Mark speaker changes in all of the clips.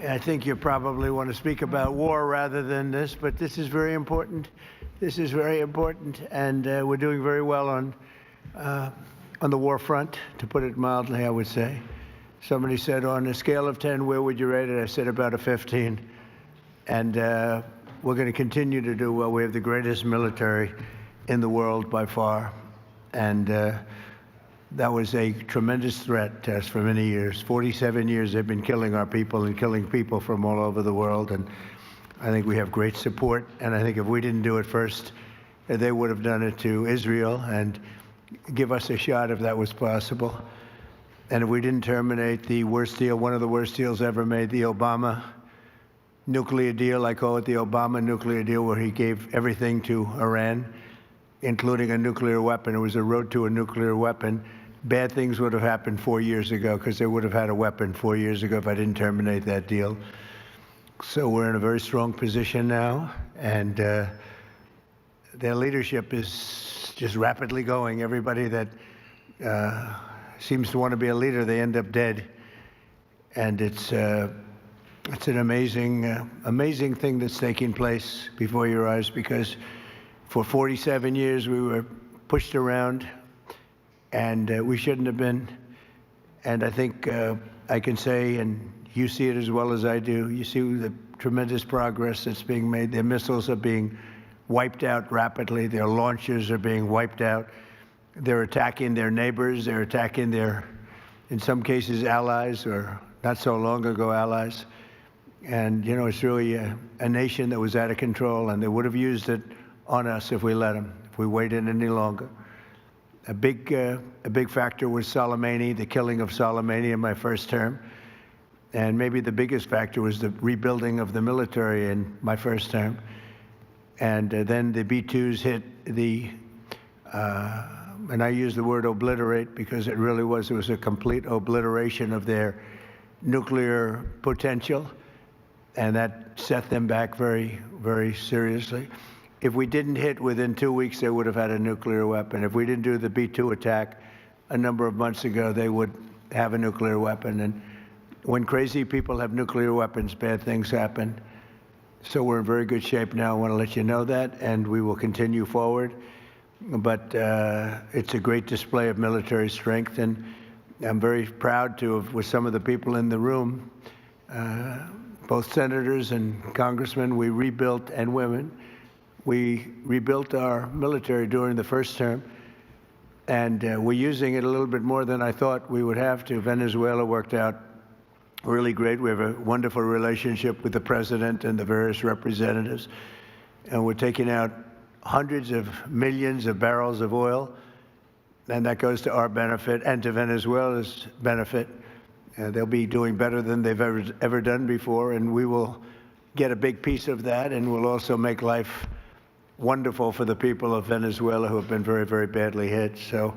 Speaker 1: I think you probably want to speak about war rather than this, but this is very important. This is very important, and we're doing very well on the war front, to put it mildly, I would say. Somebody said, on a scale of 10, where would you rate it? I said about a 15. And we're going to continue to do well. We have the greatest military in the world by far. And that was a tremendous threat to us for many years. 47 years they've been killing our people and killing people from all over the world. And I think we have great support. And I think if we didn't do it first, they would have done it to Israel and give us a shot if that was possible. And if we didn't terminate the worst deal, one of the worst deals ever made, the Obama nuclear deal, I call it the Obama nuclear deal, where he gave everything to Iran, including a nuclear weapon. It was a road to a nuclear weapon. Bad things would have happened 4 years ago, because they would have had a weapon 4 years ago if I didn't terminate that deal. So we're in a very strong position now, and their leadership is just rapidly going. Everybody that seems to want to be a leader, they end up dead. And it's an amazing thing that's taking place before your eyes, because for 47 years we were pushed around, and we shouldn't have been. And I think I can say, and you see it as well as I do, you see the tremendous progress that's being made. Their missiles are being wiped out rapidly. Their launchers are being wiped out. They're attacking their neighbors. They're attacking their, in some cases, allies, or not so long ago allies. And, you know, it's really a nation that was out of control, and they would have used it on us if we let them, if we waited any longer. A big factor was Soleimani, the killing of Soleimani in my first term. And maybe the biggest factor was the rebuilding of the military in my first term. And then the B-2s hit the, and I use the word obliterate because it really was, it was a complete obliteration of their nuclear potential. And that set them back very, very seriously. If we didn't hit within 2 weeks, they would have had a nuclear weapon. If we didn't do the B-2 attack a number of months ago, they would have a nuclear weapon. And when crazy people have nuclear weapons, bad things happen. So we're in very good shape now. I want to let you know that, and we will continue forward. But it's a great display of military strength, and I'm very proud to have, with some of the people in the room, both senators and congressmen, we rebuilt, and women, we rebuilt our military during the first term, and we're using it a little bit more than I thought we would have to. Venezuela worked out really great. We have a wonderful relationship with the president and the various representatives, and we're taking out hundreds of millions of barrels of oil, and that goes to our benefit and to Venezuela's benefit. They'll be doing better than they've ever done before, and we will get a big piece of that, and we'll also make life wonderful for the people of Venezuela who have been very, very badly hit. So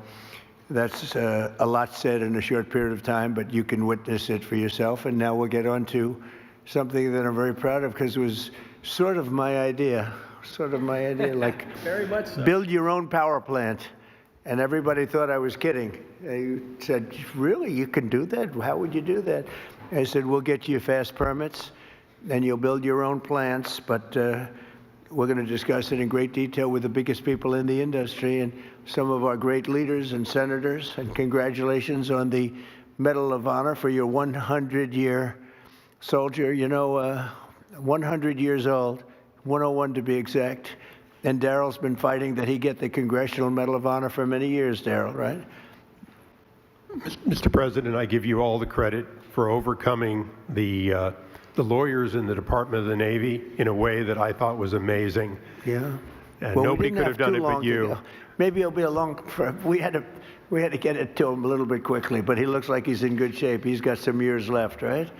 Speaker 1: that's a lot said in a short period of time, but you can witness it for yourself. And now we'll get on to something that I'm very proud of, because it was sort of my idea, like
Speaker 2: very much so.
Speaker 1: Build your own power plant. And everybody thought I was kidding. They said, really, you can do that? How would you do that? I said, we'll get you fast permits, and you'll build your own plants, but we're going to discuss it in great detail with the biggest people in the industry and some of our great leaders and senators. And congratulations on the Medal of Honor for your 100-year soldier. You know, 100 years old, 101 to be exact. And Daryl's been fighting that he get the Congressional Medal of Honor for many years, Daryl, right?
Speaker 3: Mr. President, I give you all the credit for overcoming the lawyers in the Department of the Navy in a way that I thought was amazing.
Speaker 1: Yeah.
Speaker 3: And well, nobody could have done it but you.
Speaker 1: Maybe it'll be a long. We had to get it to him a little bit quickly, but he looks like he's in good shape. He's got some years left, right?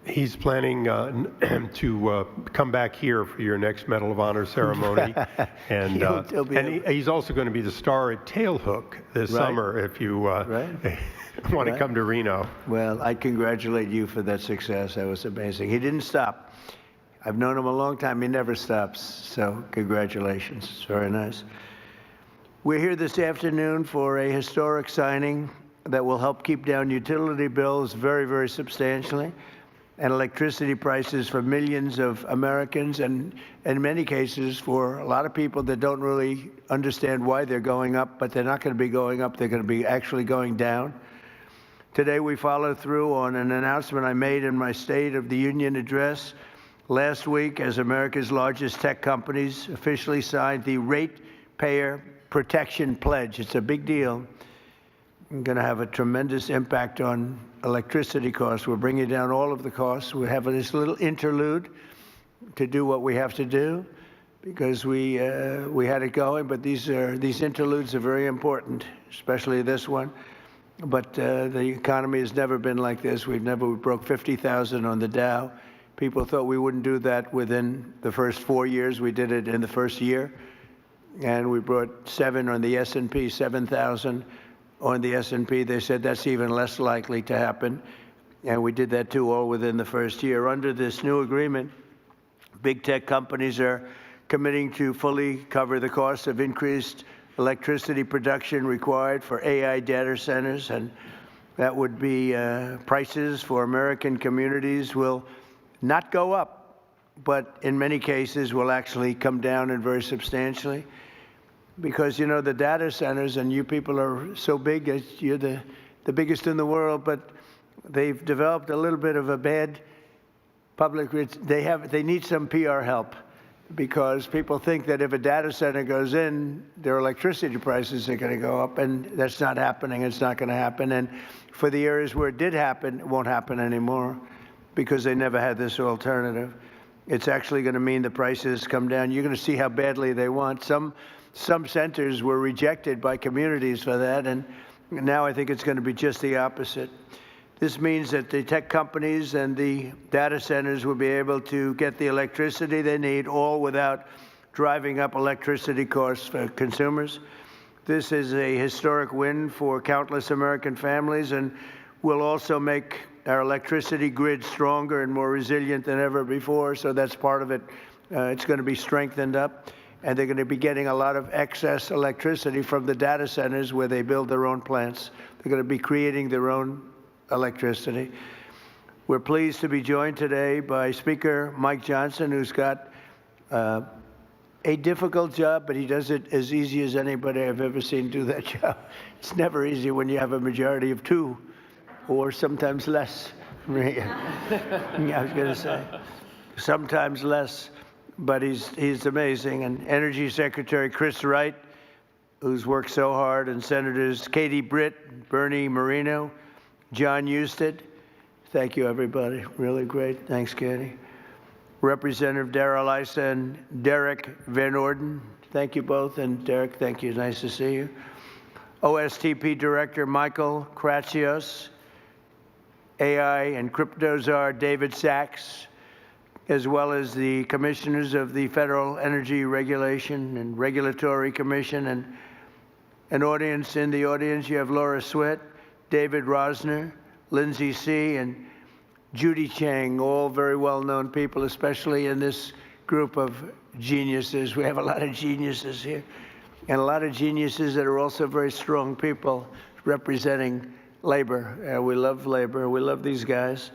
Speaker 3: He's planning to come back here for your next Medal of Honor ceremony, and he's also going to be the star at Tailhook this summer if you want to come to Reno.
Speaker 1: Well, I congratulate you for that success. That was amazing. He didn't stop. I've known him a long time. He never stops. So congratulations. It's very nice. We're here this afternoon for a historic signing that will help keep down utility bills very, very substantially. and electricity prices for millions of Americans, and in many cases for a lot of people that don't really understand why they're going up, but they're not going to be going up, they're going to be actually going down. Today we follow through on an announcement I made in my State of the Union address last week as America's largest tech companies officially signed the Ratepayer Protection Pledge. It's a big deal. It's going to have a tremendous impact on electricity costs. We're bringing down all of the costs. We have this little interlude to do what we have to do because we had it going, but these interludes are very important, especially this one. But the economy has never been like this. We broke 50,000 on the Dow. People thought we wouldn't do that within the first 4 years. We did it in the first year. And we brought 7 on the S&P, 7,000 on the S&P. They said that's even less likely to happen. And we did that too, all within the first year. Under this new agreement, big tech companies are committing to fully cover the cost of increased electricity production required for AI data centers, and that would be prices for American communities will not go up, but in many cases will actually come down and very substantially. Because, you know, the data centers, and you people are so big, you're the biggest in the world, but they've developed a little bit of a bad public, they need some PR help. Because people think that if a data center goes in, their electricity prices are going to go up, and that's not happening. It's not going to happen. And for the areas where it did happen, it won't happen anymore because they never had this alternative. It's actually going to mean the prices come down. You're going to see how badly they want. Some centers were rejected by communities for that, and now I think it's going to be just the opposite. This means that the tech companies and the data centers will be able to get the electricity they need, all without driving up electricity costs for consumers. This is a historic win for countless American families and will also make our electricity grid stronger and more resilient than ever before, so that's part of it. It's going to be strengthened up, and they're going to be getting a lot of excess electricity from the data centers where they build their own plants. They're going to be creating their own electricity. We're pleased to be joined today by Speaker Mike Johnson, who's got a difficult job, but he does it as easy as anybody I've ever seen do that job. It's never easy when you have a majority of 2, or sometimes less. I was going to say, sometimes less, but he's amazing. And Energy Secretary Chris Wright, who's worked so hard, and Senators Katie Britt, Bernie Moreno, John Husted. Thank you, everybody. Really great. Thanks, Katie. Representative Darrell Issa and Derek Van Orden. Thank you both. And Derek, thank you. Nice to see you. OSTP Director Michael Kratsios, AI and crypto czar David Sachs, as well as the commissioners of the Federal Energy Regulation and Regulatory Commission, and an audience. In the audience, you have Laura Sweat, David Rosner, Lindsay C., and Judy Chang, all very well-known people, especially in this group of geniuses. We have a lot of geniuses here, and a lot of geniuses that are also very strong people representing labor. We love labor. We love these guys.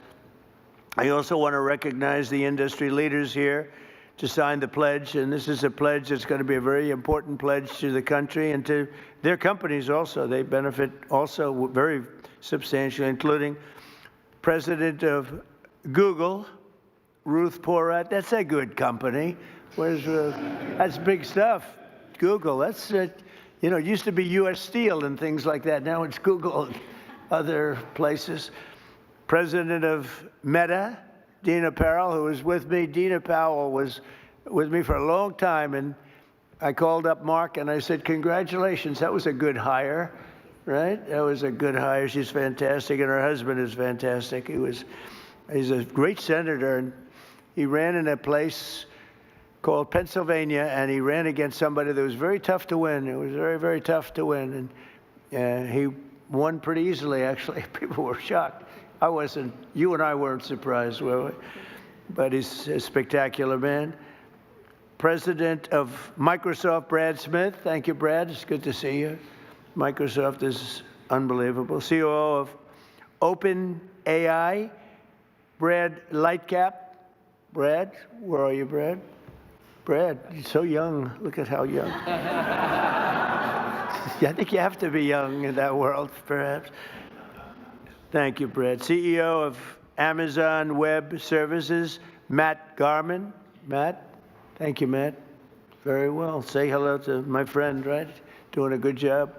Speaker 1: I also want to recognize the industry leaders here to sign the pledge, and this is a pledge that's going to be a very important pledge to the country and to their companies also. They benefit also very substantially, including President of Google, Ruth Porat. That's a good company. That's big stuff. Google, that's, you know, it used to be U.S. Steel and things like that. Now it's Google and other places. President of Meta, Dina Powell, who was with me. Dina Powell was with me for a long time, and I called up Mark and I said, congratulations, that was a good hire, right? That was a good hire. She's fantastic, and her husband is fantastic. He's a great senator, and he ran in a place called Pennsylvania, and he ran against somebody that was very tough to win. It was very, very tough to win, and he won pretty easily, actually. People were shocked. I wasn't, you and I weren't surprised, were we? But he's a spectacular man. President of Microsoft, Brad Smith. Thank you, Brad. It's good to see you. Microsoft is unbelievable. COO of OpenAI, Brad Lightcap. Brad, where are you, Brad? Brad, you're so young. Look at how young. I think you have to be young in that world, perhaps. Thank you, Brad. CEO of Amazon Web Services, Matt Garman. Matt, thank you, Matt. Very well. Say hello to my friend, right? Doing a good job.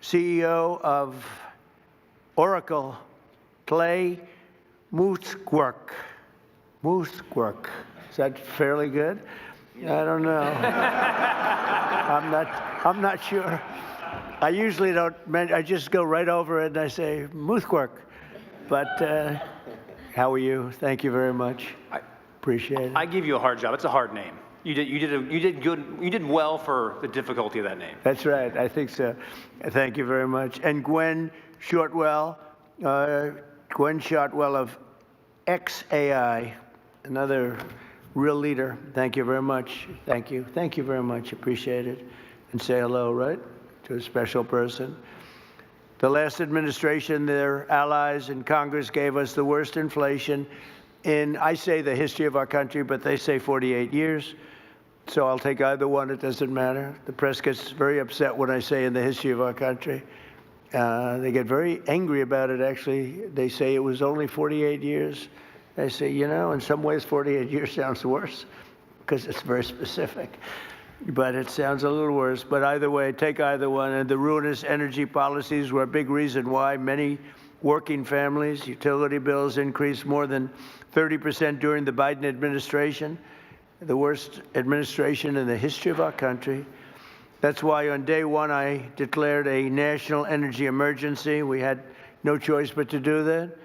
Speaker 1: CEO of Oracle, Clay Moosquark. Moosquark. Is that fairly good? I don't know. I'm not sure. I usually don't, I just go right over it and I say, Moosquark. But how are you? Thank you very much. Appreciate it.
Speaker 2: I give you a hard job. It's a hard name. You did good. You did well for the difficulty of that name.
Speaker 1: That's right. I think so. Thank you very much. And Gwen Shortwell, of XAI, another real leader. Thank you very much. Thank you. Thank you very much. Appreciate it. And say hello, right, to a special person. The last administration, their allies in Congress gave us the worst inflation in, I say, the history of our country, but they say 48 years. So I'll take either one. It doesn't matter. The press gets very upset when I say in the history of our country. They get very angry about it, actually. They say it was only 48 years. I say, you know, in some ways 48 years sounds worse because it's very specific. But it sounds a little worse. But either way, take either one. And the ruinous energy policies were a big reason why many working families' utility bills increased more than 30% during the Biden administration, the worst administration in the history of our country. That's why on day one I declared a national energy emergency. We had no choice but to do that,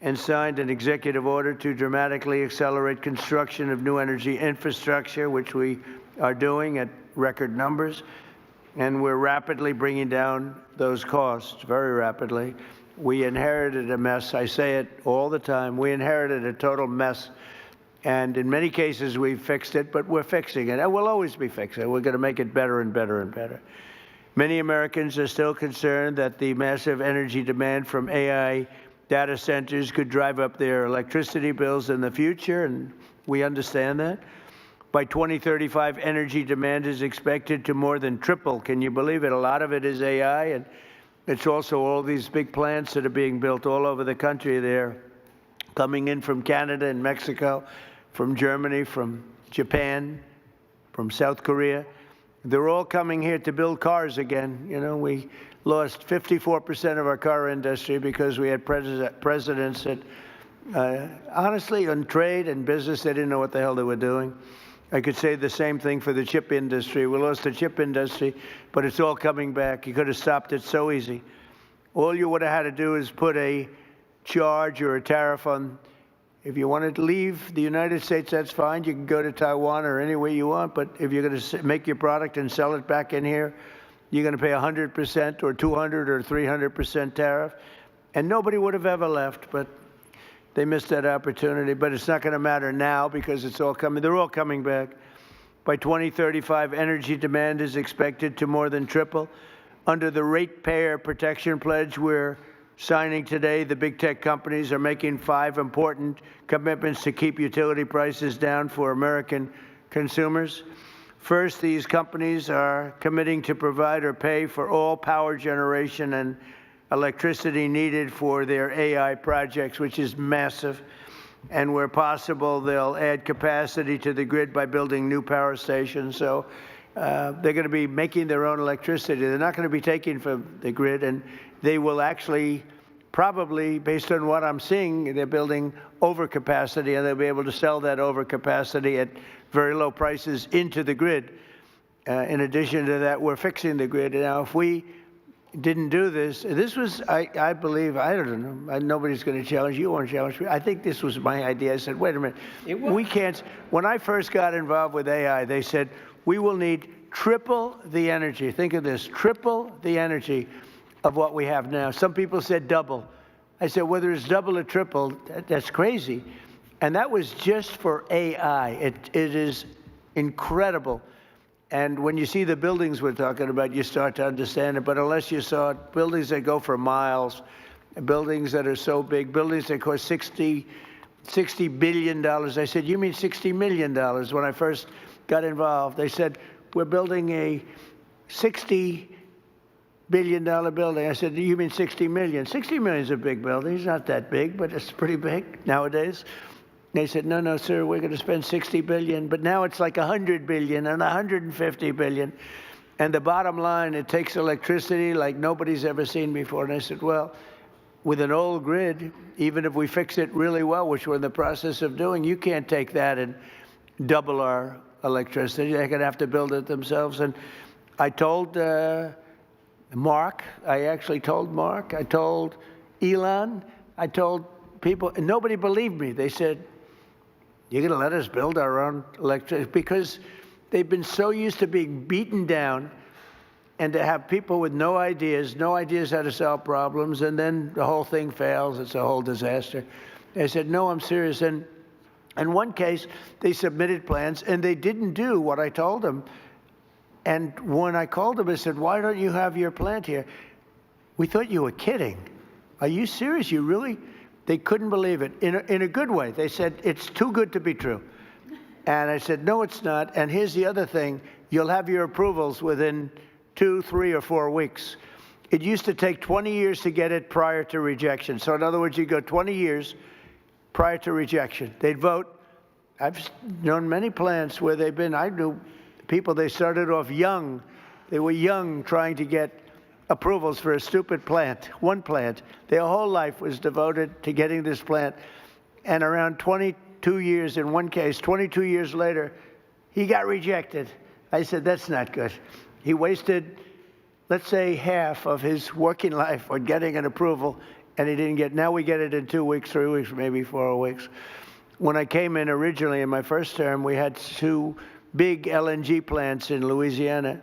Speaker 1: and signed an executive order to dramatically accelerate construction of new energy infrastructure, which we are doing at record numbers. And we're rapidly bringing down those costs, very rapidly. We inherited a mess. I say it all the time. We inherited a total mess. And in many cases, we've fixed it, but we're fixing it. And we'll always be fixing it. We're going to make it better and better and better. Many Americans are still concerned that the massive energy demand from AI data centers could drive up their electricity bills in the future, and we understand that. By 2035, energy demand is expected to more than triple. Can you believe it? A lot of it is AI, and it's also all these big plants that are being built all over the country. They're coming in from Canada and Mexico, from Germany, from Japan, from South Korea. They're all coming here to build cars again. You know, we lost 54% of our car industry because we had presidents that, honestly, on trade and business, they didn't know what the hell they were doing. I could say the same thing for the chip industry. We lost the chip industry, but it's all coming back. You could have stopped it so easy. All you would have had to do is put a charge or a tariff on. If you want to leave the United States, that's fine. You can go to Taiwan or anywhere you want. But if you're going to make your product and sell it back in here, you're going to pay 100% or 200 or 300% tariff. And nobody would have ever left, but they missed that opportunity. But it's not going to matter now because it's all coming. They're all coming back. By 2035, energy demand is expected to more than triple. Under the Ratepayer Protection Pledge, we're signing today, the big tech companies are making 5 important commitments to keep utility prices down for American consumers. First, these companies are committing to provide or pay for all power generation and electricity needed for their AI projects, which is massive. And where possible, they'll add capacity to the grid by building new power stations. So they're going to be making their own electricity. They're not going to be taking from the grid, and they will actually probably, based on what I'm seeing, they're building overcapacity, and they'll be able to sell that overcapacity at very low prices into the grid. In addition to that, we're fixing the grid. Now, if we didn't do this, this was, I believe, I don't know, nobody's going to challenge you, won't challenge me. I think this was my idea. I said, wait a minute, we can't, when I first got involved with AI, they said, we will need triple the energy. Think of this, triple the energy of what we have now. Some people said double. I said, whether it's double or triple, that's crazy. And that was just for AI. It is incredible. And when you see the buildings we're talking about, you start to understand it. But unless you saw buildings that go for miles, buildings that are so big, buildings that cost $60 billion. I said, you mean $60 million? When I first got involved, they said, we're building a $60 billion building. I said, you mean 60 million? 60 million is a big building. It's not that big, but it's pretty big nowadays. They said, no, no, sir, we're going to spend 60 billion, but now it's like 100 billion and 150 billion. And the bottom line, it takes electricity like nobody's ever seen before. And I said, well, with an old grid, even if we fix it really well, which we're in the process of doing, you can't take that and double our electricity. They're going to have to build it themselves. And I told Mark, I actually told Mark, I told Elon, I told people, and nobody believed me. They said, you're going to let us build our own electricity? Because they've been so used to being beaten down and to have people with no ideas how to solve problems, and then the whole thing fails. It's a whole disaster. They said, no, I'm serious. And in one case, they submitted plans, and they didn't do what I told them. And when I called them, I said, why don't you have your plant here? We thought you were kidding. Are you serious? You really? They couldn't believe it, in a good way. They said, it's too good to be true. And I said, no, it's not. And here's the other thing. You'll have your approvals within 2, 3, or 4 weeks. It used to take 20 years to get it prior to rejection. So in other words, you go 20 years prior to rejection. They'd vote. I've known many plants where they've been, I knew people, they started off young. They were young trying to get approvals for a stupid plant, one plant. Their whole life was devoted to getting this plant. And around 22 years, in one case, 22 years later, he got rejected. I said, that's not good. He wasted, let's say, half of his working life on getting an approval, and he didn't get, now we get it in 2 weeks, 3 weeks, maybe 4 weeks. When I came in originally in my first term, we had 2 big LNG plants in Louisiana.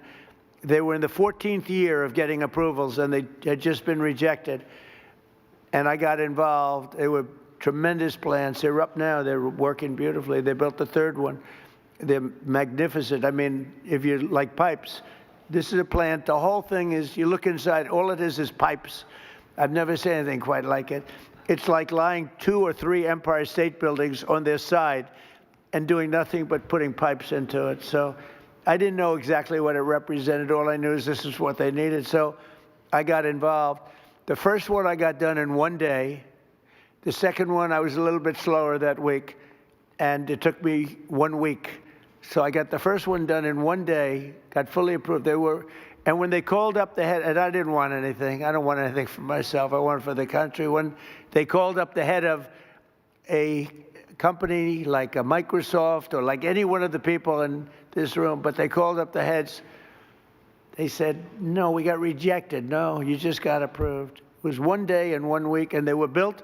Speaker 1: They were in the 14th year of getting approvals, and they had just been rejected. And I got involved. They were tremendous plants. They're up now. They're working beautifully. They built the 3rd one. They're magnificent. I mean, if you like pipes, this is a plant. The whole thing is, you look inside, all it is pipes. I've never seen anything quite like it. It's like lying 2 or 3 Empire State Buildings on their side and doing nothing but putting pipes into it. So I didn't know exactly what it represented. All I knew is this is what they needed. So I got involved. The first one I got done in 1 day. The second one, I was a little bit slower that week, and it took me 1 week. So I got the first one done in 1 day, got fully approved. And when they called up the head, and I didn't want anything. I don't want anything for myself. I want it for the country. When they called up the head of a company like a Microsoft or like any one of the people in this room, but they called up the heads, they said, no, we got rejected. No, you just got approved. It was 1 day and 1 week, and they were built,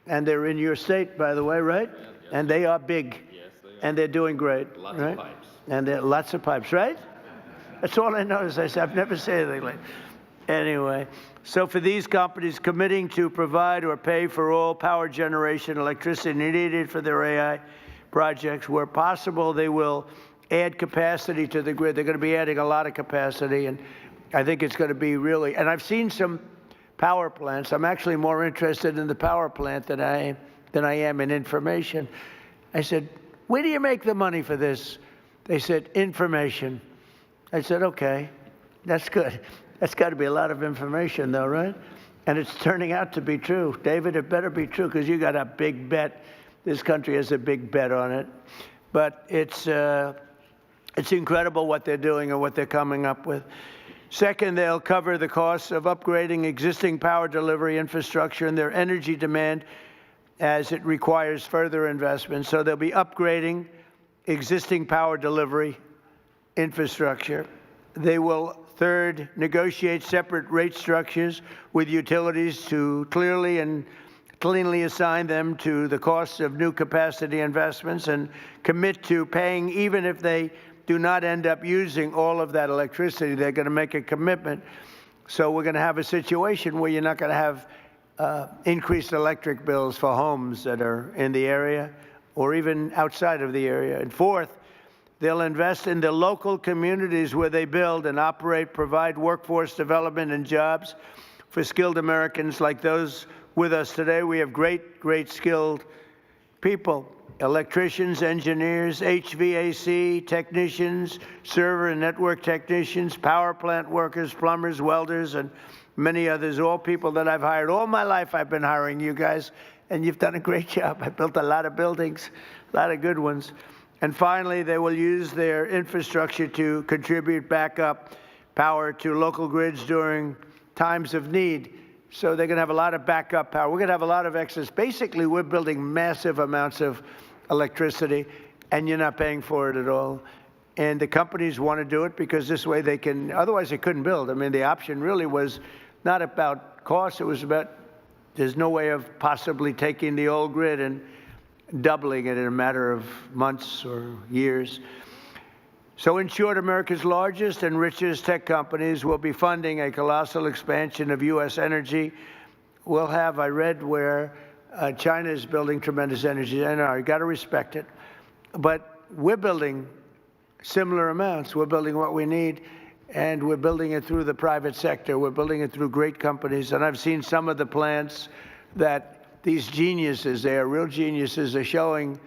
Speaker 1: and they're in your state, by the way, right? Yes, and they are big. Yes, they are. And they're doing great. Lots of pipes. And there are lots of pipes, right? That's all I noticed. I said, I've never said anything like that. Anyway, so for these companies committing to provide or pay for all power generation electricity needed for their AI projects, where possible, they will add capacity to the grid. They're going to be adding a lot of capacity, and I think it's going to be really, and I've seen some power plants. I'm actually more interested in the power plant than I am in information. I said, where do you make the money for this? They said, information. I said, okay, that's good. That's got to be a lot of information, though, right? And it's turning out to be true. David, it better be true, because you got a big bet. This country has a big bet on it. But it's incredible what they're doing and what they're coming up with. Second, they'll cover the costs of upgrading existing power delivery infrastructure and their energy demand as it requires further investment. So they'll be upgrading existing power delivery infrastructure. They will, third, negotiate separate rate structures with utilities to cleanly assign them to the costs of new capacity investments and commit to paying even if they do not end up using all of that electricity. They're going to make a commitment. So we're going to have a situation where you're not going to have increased electric bills for homes that are in the area or even outside of the area. And fourth, they'll invest in the local communities where they build and operate, provide workforce development and jobs, for skilled Americans like those with us today. We have great skilled people, electricians, engineers, HVAC technicians, server and network technicians, power plant workers, plumbers, welders, and many others, all people that I've hired. All my life I've been hiring you guys, and you've done a great job. I built a lot of buildings, a lot of good ones. And finally, they will use their infrastructure to contribute backup power to local grids during times of need. So they're going to have a lot of backup power. We're going to have a lot of excess. Basically, we're building massive amounts of electricity, and you're not paying for it at all. And the companies want to do it because this way they can, otherwise they couldn't build. I mean, the option really was not about cost. It was about there's no way of possibly taking the old grid and doubling it in a matter of months or years. So in short, America's largest and richest tech companies will be funding a colossal expansion of U.S. energy. We'll have, I read where China is building tremendous energy. I know, you got to respect it. But we're building similar amounts. We're building what we need, and we're building it through the private sector. We're building it through great companies. And I've seen some of the plants that these geniuses, they are real geniuses, are showing.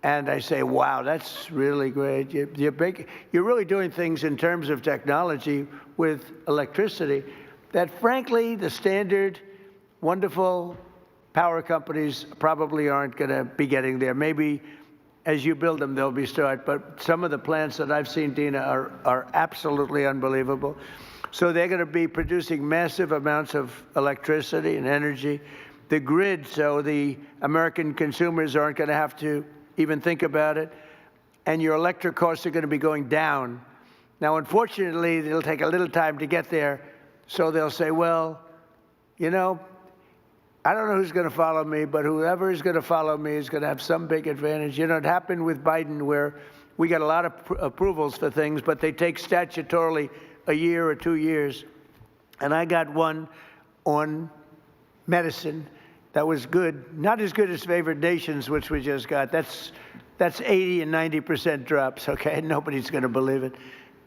Speaker 1: And I say, wow, that's really great. You're really doing things in terms of technology with electricity that, frankly, the standard, wonderful power companies probably aren't going to be getting there. Maybe as you build them, they'll be start. But some of the plants that I've seen, Dina, are absolutely unbelievable. So they're going to be producing massive amounts of electricity and energy. The grid, so the American consumers aren't going to have to even think about it. And your electric costs are going to be going down. Now, unfortunately, it'll take a little time to get there. So they'll say, well, you know, I don't know who's going to follow me, but whoever is going to follow me is going to have some big advantage. You know, it happened with Biden where we got a lot of approvals for things, but they take statutorily a year or 2 years. And I got one on medicine that was good, not as good as favored nations, which we just got. That's 80 and 90% drops, okay? Nobody's going to believe it.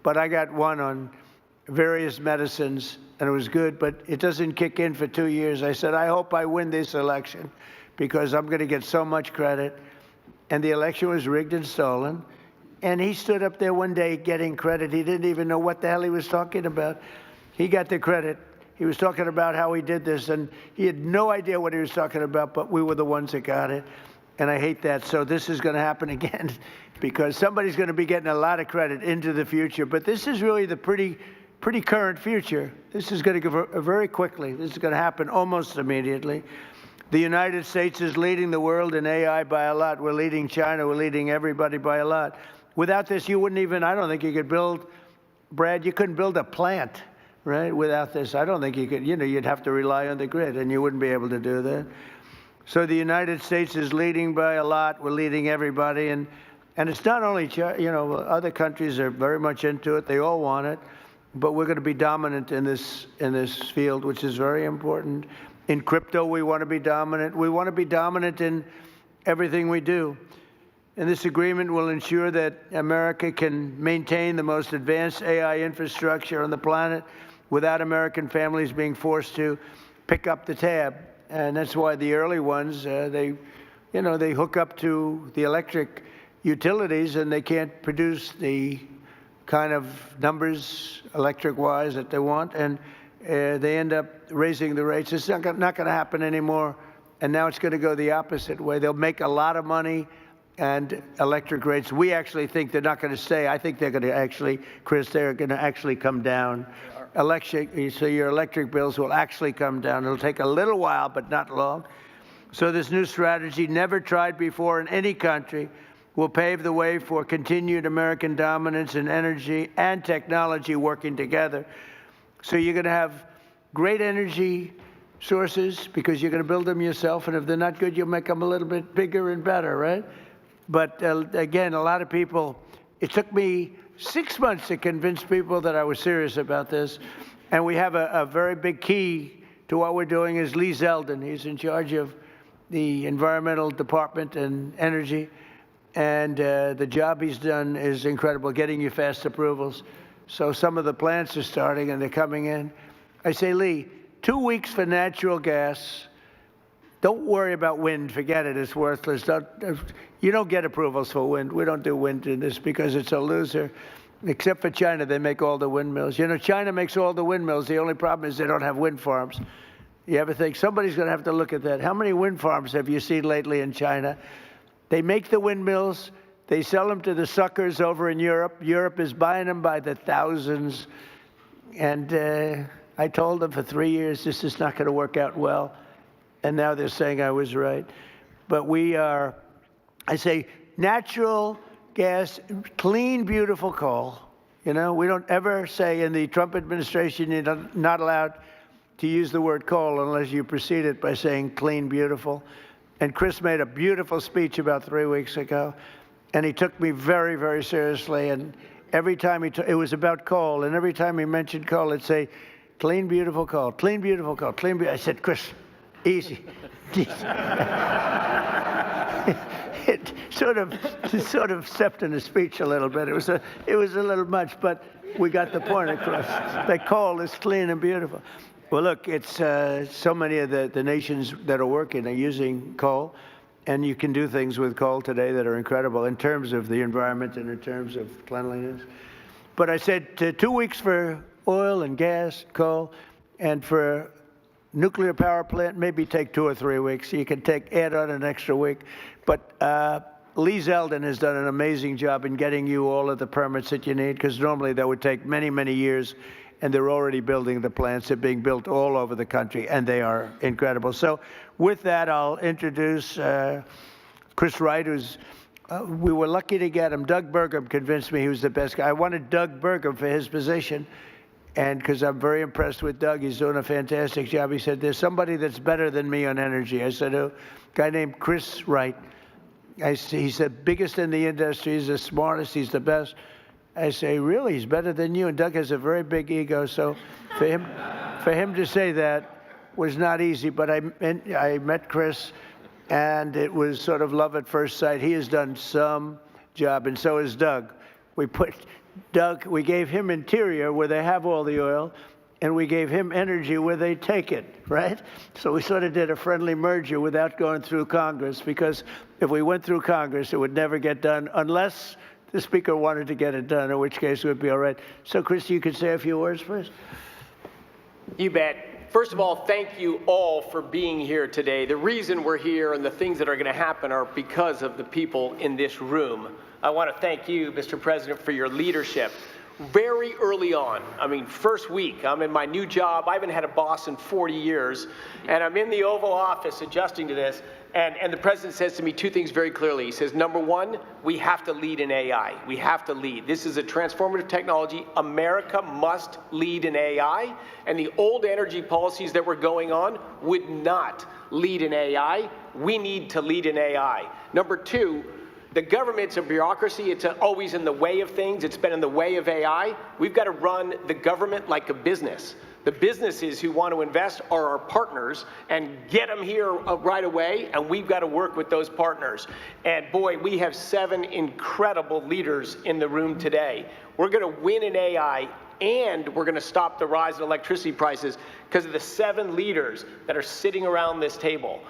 Speaker 1: But I got one on various medicines, and it was good, but it doesn't kick in for 2 years. I said, I hope I win this election because I'm going to get so much credit. And the election was rigged and stolen. And he stood up there one day getting credit. He didn't even know what the hell he was talking about. He got the credit. He was talking about how he did this, and he had no idea what he was talking about, but we were the ones that got it. And I hate that. So this is going to happen again because somebody's going to be getting a lot of credit into the future. But this is really the pretty current future. This is going to go very quickly. This is going to happen almost immediately. The United States is leading the world in AI by a lot. We're leading China. We're leading everybody by a lot. Without this, you wouldn't even, I don't think you could build, Brad, you couldn't build a plant. Right? Without this, I don't think you could, you'd have to rely on the grid, and you wouldn't be able to do that. So the United States is leading by a lot. We're leading everybody. And it's not only, other countries are very much into it. They all want it. But we're going to be dominant in this field, which is very important. In crypto, we want to be dominant. We want to be dominant in everything we do. And this agreement will ensure that America can maintain the most advanced AI infrastructure on the planet without American families being forced to pick up the tab. And that's why the early ones, they hook up to the electric utilities and they can't produce the kind of numbers electric-wise that they want, and they end up raising the rates. It's not going to happen anymore, and now it's going to go the opposite way. They'll make a lot of money, and electric rates, we actually think they're not going to stay. I think they're going to actually, Chris, they're going to actually come down. So your electric bills will actually come down. It'll take a little while, but not long. So this new strategy, never tried before in any country, will pave the way for continued American dominance in energy and technology working together. So you're going to have great energy sources because you're going to build them yourself, and if they're not good, you'll make them a little bit bigger and better, right? But again, a lot of people, it took me 6 months to convince people that I was serious about this. And we have a very big key to what we're doing is Lee Zeldin. He's in charge of the environmental department and energy. And the job he's done is incredible, getting you fast approvals. So some of the plants are starting and they're coming in. I say, Lee, 2 weeks for natural gas. Don't worry about wind. Forget it. It's worthless. You don't get approvals for wind. We don't do wind in this because it's a loser. Except for China, they make all the windmills. You know, China makes all the windmills. The only problem is they don't have wind farms. You ever think somebody's going to have to look at that? How many wind farms have you seen lately in China? They make the windmills. They sell them to the suckers over in Europe. Europe is buying them by the thousands. And I told them for 3 years, this is not going to work out well. And now they're saying I was right. But I say, natural gas, clean, beautiful coal. You know, we don't ever say in the Trump administration you're not allowed to use the word coal unless you precede it by saying clean, beautiful. And Chris made a beautiful speech about 3 weeks ago, and he took me very, very seriously. And every time it was about coal, and every time he mentioned coal, it'd say, clean, beautiful coal, clean, beautiful coal, clean, beautiful. I said, Chris, easy. It sort of stepped in the speech a little bit. It was a little much, but we got the point across. That coal is clean and beautiful. Well, look, it's so many of the nations that are working are using coal, and you can do things with coal today that are incredible in terms of the environment and in terms of cleanliness. But I said 2 weeks for oil and gas, coal, and for nuclear power plant, maybe take 2 or 3 weeks. You can add on an extra week. But Lee Zeldin has done an amazing job in getting you all of the permits that you need, because normally that would take many, many years, and they're already building the plants. They're being built all over the country, and they are incredible. So with that, I'll introduce Chris Wright, we were lucky to get him. Doug Burgum convinced me he was the best guy. I wanted Doug Burgum for his position. And because I'm very impressed with Doug, he's doing a fantastic job. He said, there's somebody that's better than me on energy. I said, a guy named Chris Wright. He's the biggest in the industry. He's the smartest. He's the best. I say, really? He's better than you? And Doug has a very big ego. So for him to say that was not easy. But I met Chris, and it was sort of love at first sight. He has done some job, and so has Doug. We gave him interior where they have all the oil, and we gave him energy where they take it, right? So we sort of did a friendly merger without going through Congress, because if we went through Congress, it would never get done unless the Speaker wanted to get it done, in which case it would be all right. So, Chris, you could say a few words first.
Speaker 4: You bet. First of all, thank you all for being here today. The reason we're here and the things that are going to happen are because of the people in this room. I want to thank you, Mr. President, for your leadership. Very early on, I mean, first week, I'm in my new job. I haven't had a boss in 40 years, and I'm in the Oval Office adjusting to this, and the President says to me 2 things very clearly. He says, number one, we have to lead in AI. We have to lead. This is a transformative technology. America must lead in AI, and the old energy policies that were going on would not lead in AI. We need to lead in AI. Number two, the government's a bureaucracy. It's always in the way of things. It's been in the way of AI. We've got to run the government like a business. The businesses who want to invest are our partners, and get them here right away, and we've got to work with those partners. And boy, we have 7 incredible leaders in the room today. We're going to win in AI, and we're going to stop the rise in electricity prices because of the 7 leaders that are sitting around this table.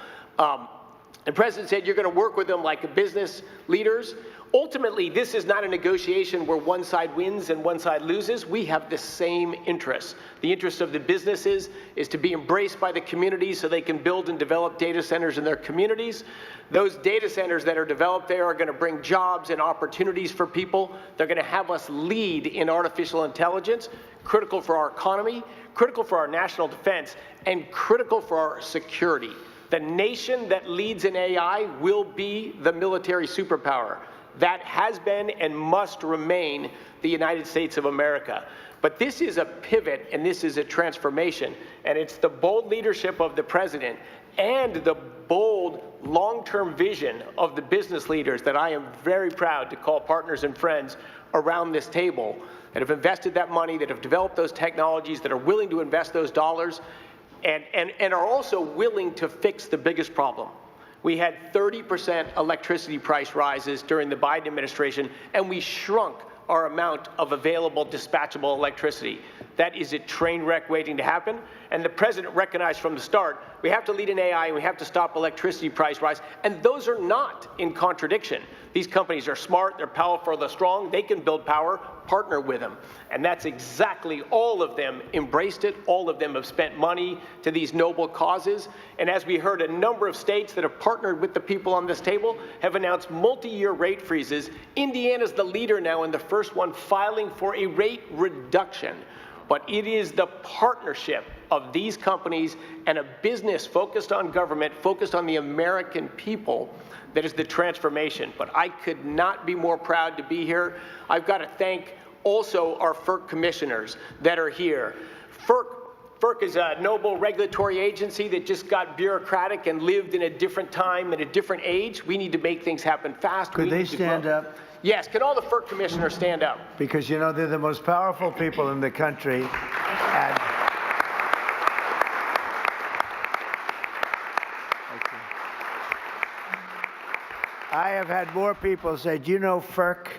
Speaker 4: The President said you're going to work with them like business leaders. Ultimately, this is not a negotiation where one side wins and one side loses. We have the same interests. The interest of the businesses is to be embraced by the communities so they can build and develop data centers in their communities. Those data centers that are developed there are going to bring jobs and opportunities for people. They're going to have us lead in artificial intelligence, critical for our economy, critical for our national defense, and critical for our security. The nation that leads in AI will be the military superpower. That has been and must remain the United States of America. But this is a pivot, and this is a transformation, and it's the bold leadership of the President and the bold long-term vision of the business leaders that I am very proud to call partners and friends around this table that have invested that money, that have developed those technologies, that are willing to invest those dollars, and are also willing to fix the biggest problem. We had 30% electricity price rises during the Biden administration, and we shrunk our amount of available dispatchable electricity. That is a train wreck waiting to happen, And the president recognized from the start, we have to lead in AI and we have to stop electricity price rise. And those are not in contradiction. These companies are smart, they're powerful, they're strong, they can build power, partner with them. And that's exactly, all of them embraced it, all of them have spent money to these noble causes. And as we heard, a number of states that have partnered with the people on this table have announced multi-year rate freezes. Indiana's the leader now and the first one filing for a rate reduction. But it is the partnership of these companies and a business focused on government, focused on the American people, that is the transformation. But I could not be more proud to be here. I've got to thank also our FERC commissioners that are here. FERC is a noble regulatory agency that just got bureaucratic and lived in a different time and a different age. We need to make things happen fast.
Speaker 1: Could they stand up?
Speaker 4: Yes, can all the FERC commissioners stand up?
Speaker 1: Because, you know, they're the most powerful people in the country. And I have had more people say, do you know FERC?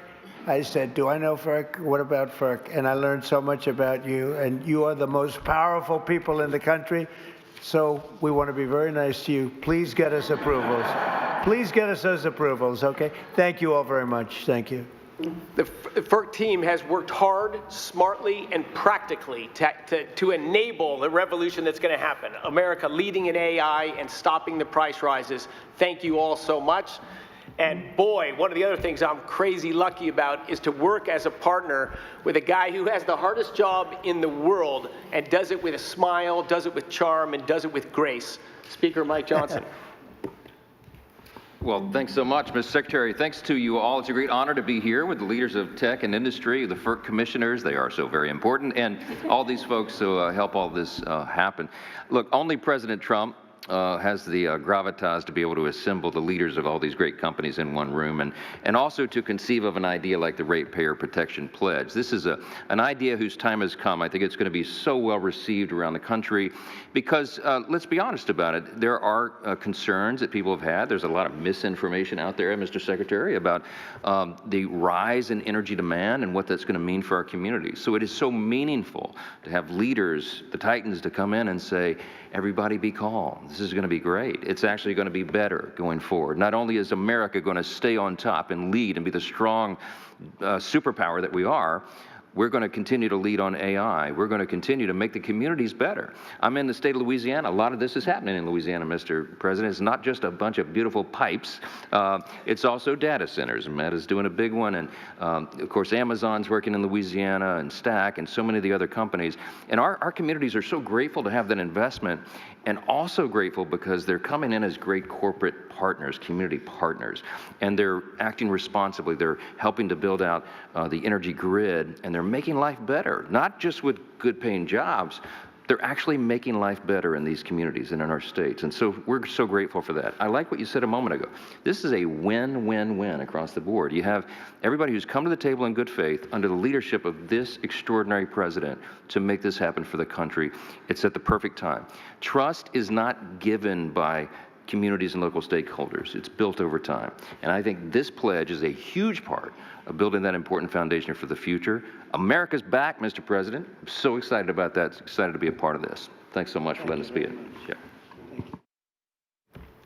Speaker 1: I said, do I know FERC? What about FERC? And I learned so much about you, and you are the most powerful people in the country. So we want to be very nice to you. Please get us approvals. Please get us those approvals, okay? Thank you all very much. Thank you.
Speaker 4: The FERC team has worked hard, smartly, and practically to enable the revolution that's going to happen. America leading in AI and stopping the price rises. Thank you all so much. And boy, one of the other things I'm crazy lucky about is to work as a partner with a guy who has the hardest job in the world and does it with a smile, does it with charm, and does it with grace. Speaker Mike Johnson.
Speaker 5: Well, thanks so much, Mr. Secretary. Thanks to you all. It's a great honor to be here with the leaders of tech and industry, the FERC commissioners. They are so very important, and all these folks who help all this happen. Look, only President Trump has the gravitas to be able to assemble the leaders of all these great companies in one room, and also to conceive of an idea like the Ratepayer Protection Pledge. This is an idea whose time has come. I think it's going to be so well received around the country because, let's be honest about it, there are concerns that people have had. There's a lot of misinformation out there, Mr. Secretary, about the rise in energy demand and what that's going to mean for our communities. So it is so meaningful to have leaders, the titans, to come in and say, everybody be calm. This is going to be great. It's actually going to be better going forward. Not only is America going to stay on top and lead and be the strong superpower that we are, we're going to continue to lead on AI. We're going to continue to make the communities better. I'm in the state of Louisiana. A lot of this is happening in Louisiana, Mr. President. It's not just a bunch of beautiful pipes. It's also data centers. Meta's doing a big one. And, of course, Amazon's working in Louisiana, and Stack, and so many of the other companies. And our communities are so grateful to have that investment, and also grateful because they're coming in as great corporate partners, community partners. And they're acting responsibly. They're helping to build out the energy grid, and they're making life better, not just with good paying jobs. They're actually making life better in these communities and in our states. And so we're so grateful for that. I like what you said a moment ago. This is a win-win-win across the board. You have everybody who's come to the table in good faith under the leadership of this extraordinary president to make this happen for the country. It's at the perfect time. Trust is not given by communities and local stakeholders. It's built over time. And I think this pledge is a huge part of building that important foundation for the future. America's back, Mr. President. I'm so excited about that, excited to be a part of this. Thanks so much for letting us be it. Yeah.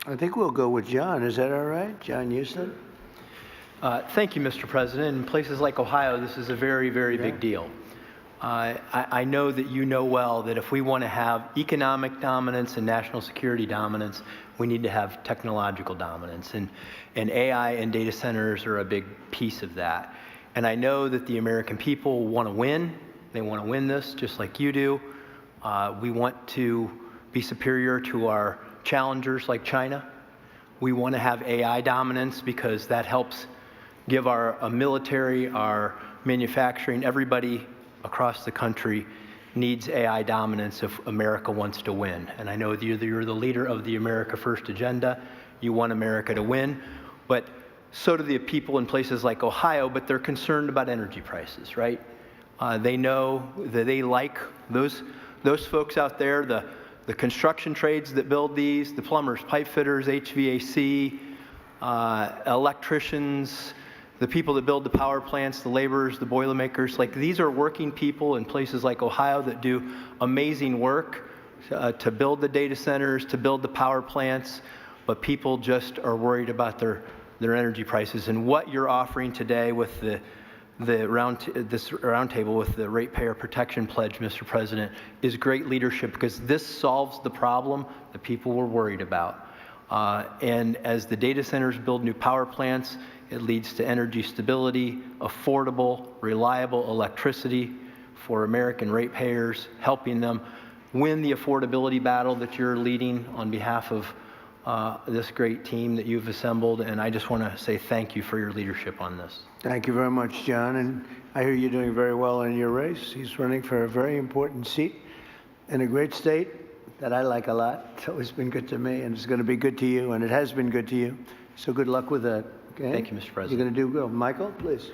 Speaker 1: I think we'll go with John. Is that all right? John Houston?
Speaker 6: Thank you, Mr. President. In places like Ohio, this is a very, very big deal. I know that you know well that if we want to have economic dominance and national security dominance, we need to have technological dominance. And AI and data centers are a big piece of that. And I know that the American people want to win. They want to win this just like you do. We want to be superior to our challengers like China. We want to have AI dominance because that helps give our military, our manufacturing, everybody across the country needs AI dominance if America wants to win. And I know you're the leader of the America First agenda. You want America to win, but so do the people in places like Ohio, but they're concerned about energy prices, right? They know that they like those folks out there, the construction trades that build these, the plumbers, pipe fitters, HVAC, electricians, the people that build the power plants, the laborers, the Boilermakers. Like, these are working people in places like Ohio that do amazing work. to build the data centers, to build the power plants, but people just are worried about their energy prices. And what you're offering today with this roundtable with the Ratepayer Protection Pledge, Mr. President, is great leadership, because this solves the problem that people were worried about. And as the data centers build new power plants, it leads to energy stability, affordable, reliable electricity for American ratepayers, helping them win the affordability battle that you're leading on behalf of this great team that you've assembled. And I just want to say thank you for your leadership on this.
Speaker 1: Thank you very much, John. And I hear you're doing very well in your race. He's running for a very important seat in a great state that I like a lot. It's always been good to me, and it's going to be good to you, and it has been good to you. So good luck with that. Okay?
Speaker 6: Thank you, Mr. President.
Speaker 1: You're going to do good. Michael, please.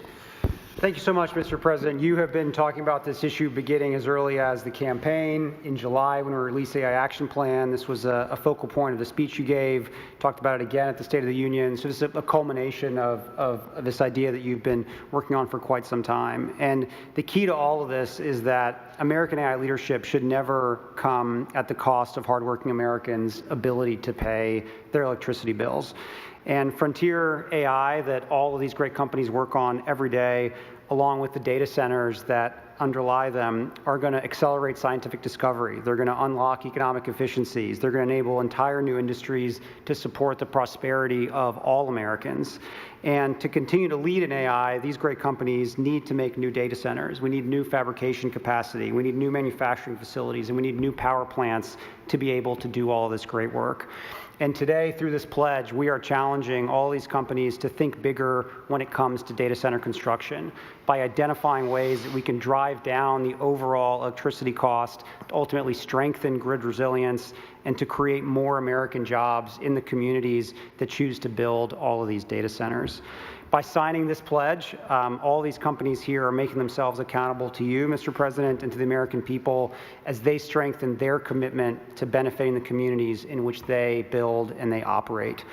Speaker 7: Thank you so much, Mr. President. You have been talking about this issue beginning as early as the campaign. In July, when we released the AI Action Plan, this was a focal point of the speech you gave. Talked about it again at the State of the Union. So this is a culmination of this idea that you've been working on for quite some time. And the key to all of this is that American AI leadership should never come at the cost of hardworking Americans' ability to pay their electricity bills. And frontier AI that all of these great companies work on every day, along with the data centers that underlie them, are going to accelerate scientific discovery. They're going to unlock economic efficiencies. They're going to enable entire new industries to support the prosperity of all Americans. And to continue to lead in AI, these great companies need to make new data centers. We need new fabrication capacity. We need new manufacturing facilities, and we need new power plants to be able to do all of this great work. And today, through this pledge, we are challenging all these companies to think bigger when it comes to data center construction by identifying ways that we can drive down the overall electricity cost, to ultimately strengthen grid resilience, and to create more American jobs in the communities that choose to build all of these data centers. By signing this pledge, all these companies here are making themselves accountable to you, Mr. President, and to the American people as they strengthen their commitment to benefiting the communities in which they build and they operate.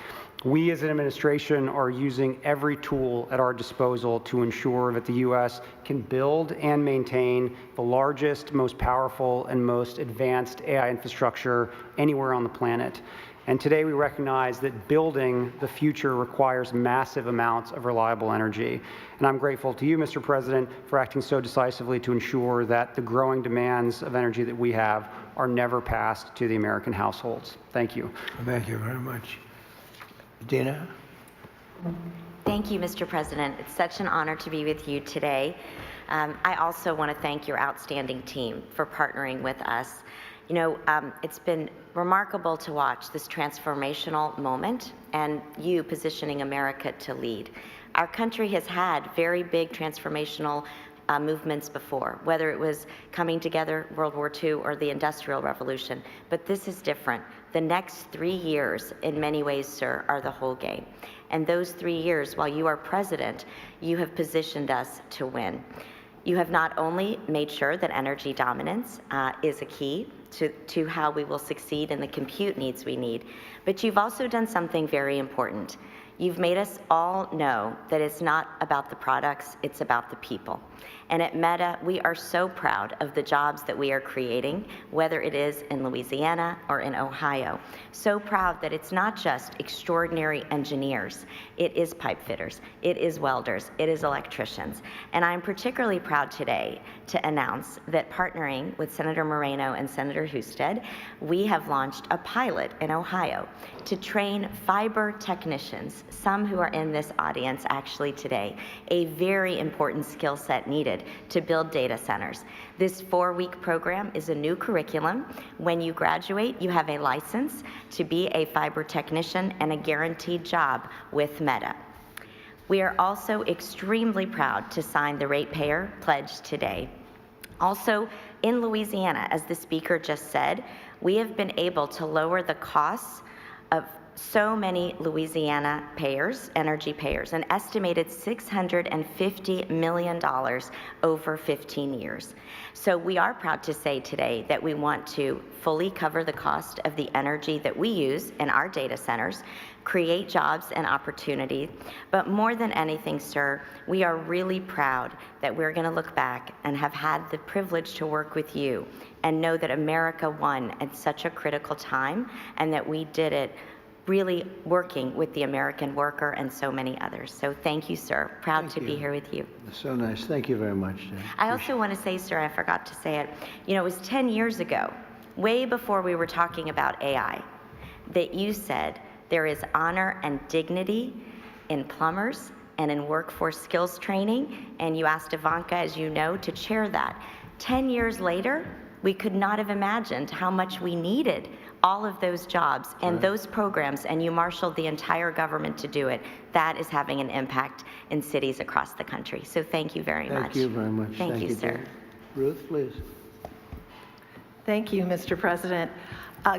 Speaker 7: We as an administration are using every tool at our disposal to ensure that the U.S. can build and maintain the largest, most powerful, and most advanced AI infrastructure anywhere on the planet. And today we recognize that building the future requires massive amounts of reliable energy. And I'm grateful to you, Mr. President, for acting so decisively to ensure that the growing demands of energy that we have are never passed to the American households. Thank you.
Speaker 1: Thank you very much. Dina?
Speaker 8: Thank you, Mr. President. It's such an honor to be with you today. I also want to thank your outstanding team for partnering with us. You know, it's been remarkable to watch this transformational moment and you positioning America to lead. Our country has had very big transformational movements before, whether it was coming together, World War II, or the Industrial Revolution. But this is different. The next 3 years, in many ways, sir, are the whole game. And those 3 years, while you are president, you have positioned us to win. You have not only made sure that energy dominance is a key to how we will succeed in the compute needs we need, but you've also done something very important. You've made us all know that it's not about the products, it's about the people. And at Meta, we are so proud of the jobs that we are creating, whether it is in Louisiana or in Ohio. So proud that it's not just extraordinary engineers, it is pipe fitters, it is welders, it is electricians. And I'm particularly proud today to announce that partnering with Senator Moreno and Senator Husted, we have launched a pilot in Ohio to train fiber technicians, some who are in this audience actually today, a very important skill set needed to build data centers. This 4-week program is a new curriculum. When you graduate, you have a license to be a fiber technician and a guaranteed job with Meta. We are also extremely proud to sign the Ratepayer Pledge today. Also, in Louisiana, as the speaker just said, we have been able to lower the costs of so many Louisiana payers, energy payers, an estimated $650 million over 15 years. So we are proud to say today that we want to fully cover the cost of the energy that we use in our data centers, create jobs and opportunity, but more than anything, sir, we are really proud that we're going to look back and have had the privilege to work with you and know that America won at such a critical time and that we did it really working with the American worker and so many others. So thank you, sir. Proud to be here with you.
Speaker 1: So nice. Thank you very much, Jen.
Speaker 8: I also want to say, sir, I forgot to say it, it was 10 years ago, way before we were talking about AI, that you said there is honor and dignity in plumbers and in workforce skills training, and you asked Ivanka, as you know, to chair that. 10 years later, we could not have imagined how much we needed all of those jobs and those programs, and you marshaled the entire government to do it. That is having an impact in cities across the country. So thank you very much.
Speaker 1: Thank you very much.
Speaker 8: Thank you, sir.
Speaker 1: Jen. Ruth, please.
Speaker 9: Thank you, Mr. President.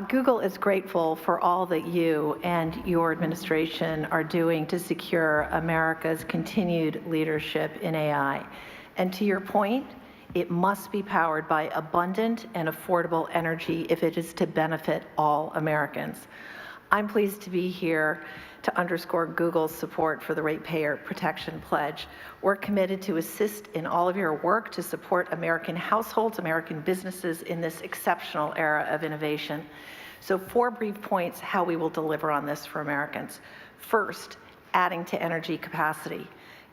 Speaker 9: Google is grateful for all that you and your administration are doing to secure America's continued leadership in AI. And to your point, it must be powered by abundant and affordable energy if it is to benefit all Americans. I'm pleased to be here to underscore Google's support for the Ratepayer Protection Pledge. We're committed to assist in all of your work to support American households, American businesses in this exceptional era of innovation. So 4 brief points how we will deliver on this for Americans. First, adding to energy capacity.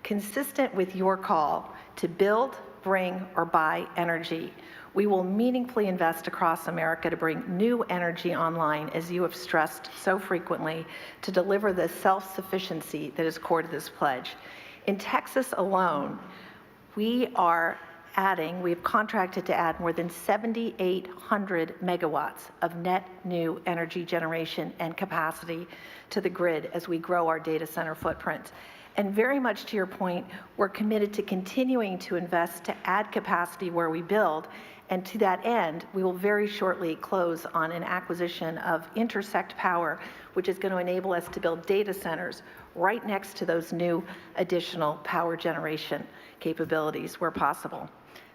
Speaker 9: Consistent with your call to build, bring, or buy energy, we will meaningfully invest across America to bring new energy online, as you have stressed so frequently, to deliver the self-sufficiency that is core to this pledge. In Texas alone, we've contracted to add more than 7,800 megawatts of net new energy generation and capacity to the grid as we grow our data center footprint. And very much to your point, we're committed to continuing to invest to add capacity where we build. And to that end, we will very shortly close on an acquisition of Intersect Power, which is going to enable us to build data centers right next to those new additional power generation capabilities where possible.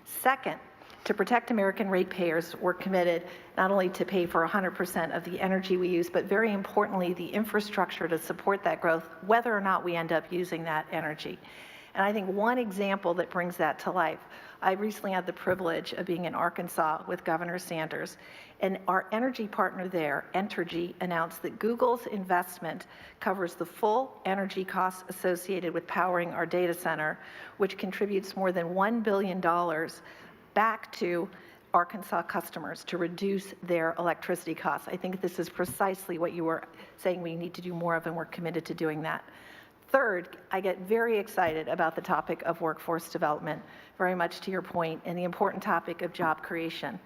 Speaker 9: Second, to protect American ratepayers, we're committed not only to pay for 100% of the energy we use, but very importantly, the infrastructure to support that growth, whether or not we end up using that energy. And I think one example that brings that to life, I recently had the privilege of being in Arkansas with Governor Sanders, and our energy partner there, Entergy, announced that Google's investment covers the full energy costs associated with powering our data center, which contributes more than $1 billion back to Arkansas customers to reduce their electricity costs. I think this is precisely what you were saying we need to do more of, and we're committed to doing that. Third, I get very excited about the topic of workforce development, very much to your point, and the important topic of job creation.